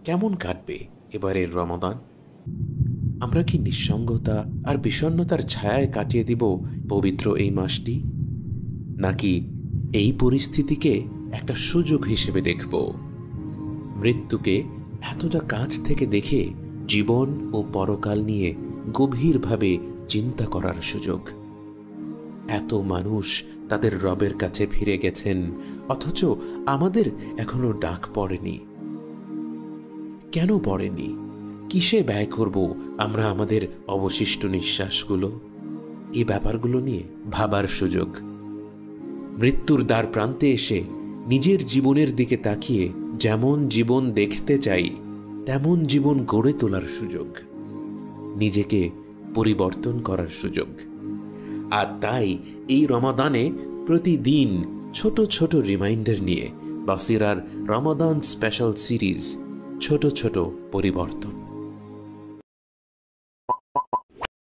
কেমন কাটবে এবারের রমাদান? আমরা কি নিঃসঙ্গতা আর বিষণ্ণতার ছায়ায় কাটিয়ে দিব পবিত্র এই মাসটি, নাকি এই পরিস্থিতিকে একটা সুযোগ হিসেবে দেখব? মৃত্যুকে এতটা কাছ থেকে দেখে জীবন ও পরকাল নিয়ে গভীরভাবে চিন্তা করার সুযোগ। এত মানুষ তাদের রবের কাছে ফিরে গেছেন, অথচ আমাদের এখনো ডাক পড়েনি। কেন পড়েনি? কিসে ব্যয় করব আমরা আমাদের অবশিষ্ট নিঃশ্বাসগুলো? এই ব্যাপারগুলো নিয়ে ভাবার সুযোগ। মৃত্যুর দ্বার প্রান্তে এসে নিজের জীবনের দিকে তাকিয়ে যেমন জীবন দেখতে চাই তেমন জীবন গড়ে তোলার সুযোগ, নিজেকে পরিবর্তন করার সুযোগ। আর তাই এই রমাদানে প্রতিদিন ছোট ছোট রিমাইন্ডার নিয়ে বাসিরার রমাদান স্পেশাল সিরিজ ছোট ছোট পরিবর্তন।